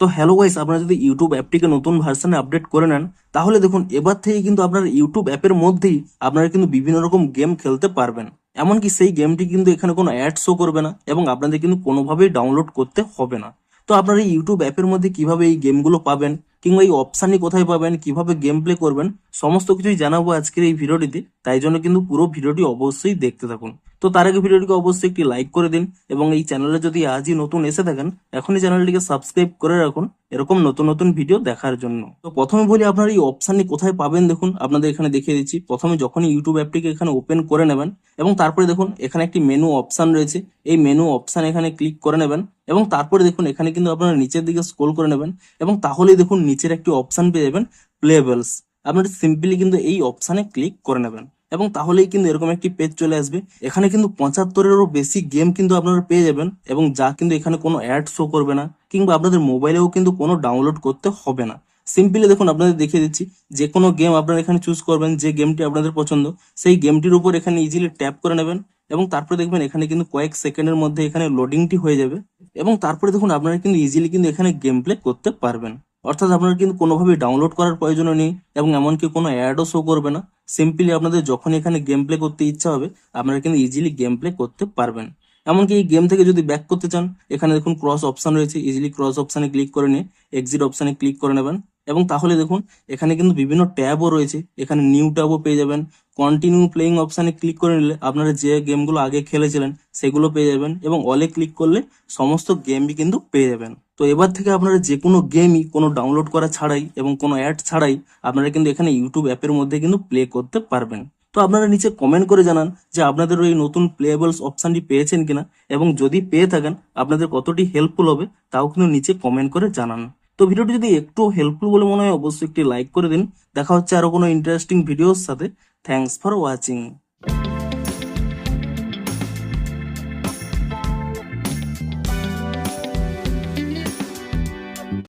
তো hello guys, আপনারা যদি ইউটিউব অ্যাপটিকে নতুন ভার্সনে আপডেট করে নেন তাহলে দেখুন এবার থেকে কিন্তু আপনার ইউটিউব অ্যাপের মধ্যেই আপনারা কিন্তু বিভিন্ন রকম গেম খেলতে পারবেন। এমনকি সেই গেমটি কিন্তু এখানে কোনো অ্যাড শো করবে না এবং আপনাদের কিন্তু কোনোভাবেই ডাউনলোড করতে হবে না। তো আপনারা এই ইউটিউব অ্যাপের মধ্যে কিভাবে এই গেমগুলো পাবেন কিংবা এই অপশানই কোথায় পাবেন, কিভাবে গেম প্লে করবেন, সমস্ত কিছুই জানাবো আজকের এই ভিডিওটিতে। তাই জন্য কিন্তু পুরো ভিডিওটি অবশ্যই দেখতে থাকুন। তো তার আগে ভিডিওটিকে অবশ্যই একটি লাইক করে দিন এবং এই চ্যানেলে যদি আজই নতুন এসে থাকেন এখনই চ্যানেলটিকে সাবস্ক্রাইব করে রাখুন এরকম নতুন নতুন ভিডিও দেখার জন্য। তো প্রথমে বলি আপনারা এই অপশানটি কোথায় পাবেন। দেখুন আপনাদের এখানে দেখিয়ে দিচ্ছি। প্রথমে যখনই ইউটিউব অ্যাপটিকে এখানে ওপেন করে নেবেন এবং তারপরে দেখুন এখানে একটি মেনু অপশান রয়েছে, এই মেনু অপশান এখানে ক্লিক করে নেবেন এবং তারপরে দেখুন এখানে কিন্তু আপনারা নিচের দিকে স্ক্রল করে নেবেন এবং তাহলেই দেখুন নিচের একটি অপশান পেয়ে যাবেন প্লেবেলস। আপনারা সিম্পলি কিন্তু এই অপশানে ক্লিক করে নেবেন এবং তাহলেই কিন্তু এরকম একটি পেজ চলে আসবে। এখানে কিন্তু 75-এরও বেশি গেম কিন্তু আপনারা পেয়ে যাবেন এবং যা কিন্তু এখানে কোনো অ্যাড শো করবে না কিংবা আপনাদের মোবাইলেও কিন্তু কোনো ডাউনলোড করতে হবে না। সিম্পলি দেখুন আপনাদের দেখিয়ে দিচ্ছি, যে কোনো গেম আপনারা এখানে চুজ করবেন, যে গেমটি আপনাদের পছন্দ সেই গেমটির উপর এখানে ইজিলি ট্যাপ করে নেবেন এবং তারপরে দেখবেন এখানে কিন্তু কয়েক সেকেন্ডের মধ্যে এখানে লোডিংটি হয়ে যাবে এবং তারপরে দেখুন আপনারা কিন্তু ইজিলি কিন্তু এখানে গেম প্লে করতে পারবেন। অর্থাৎ আপনার কিন্তু কোনোভাবেই ডাউনলোড করার প্রয়োজন নেই এবং এমনকি কোনো অ্যাডও শো করবে না। সিম্পলি আপনাদের যখন এখানে গেম প্লে করতে ইচ্ছা হবে আপনারা কিন্তু ইজিলি গেম প্লে করতে পারবেন। এমনকি এই গেম থেকে যদি ব্যাক করতে চান এখানে দেখুন ক্রস অপশন রয়েছে, ইজিলি ক্রস অপশানে ক্লিক করে নিয়ে এক্সিট অপশানে ক্লিক করে নেবেন এবং তাহলে দেখুন এখানে কিন্তু বিভিন্ন ট্যাবও রয়েছে, এখানে নিউ ট্যাবও পেয়ে যাবেন। কন্টিনিউ প্লেইং অপশানে ক্লিক করে নিলে আপনারা যে গেমগুলো আগে খেলেছিলেন সেগুলো পেয়ে যাবেন এবং অলে ক্লিক করলে সমস্ত গেমই কিন্তু পেয়ে যাবেন। তো এবার থেকে আপনারা যে কোনো গেমই কোনো ডাউনলোড করা ছাড়াই এবং কোনো অ্যাড ছাড়াই আপনারা কিন্তু এখানে ইউটিউব অ্যাপের মধ্যে কিন্তু প্লে করতে পারবেন। তো আপনারা নিচে কমেন্ট করে জানান যে আপনাদের ওই নতুন প্লেয়েবলস অপশানটি পেয়েছেন কিনা এবং যদি পেয়ে থাকেন আপনাদের কতটি হেল্পফুল হবে তাও কিন্তু নিচে কমেন্ট করে জানান। তো ভিডিওটি যদি একটু হেল্পফুল বলে মনে হয় অবশ্যই একটি লাইক করে দিন। দেখা হচ্ছে আরো কোনো ইন্টারেস্টিং ভিডিওর সাথে। Thanks for watching.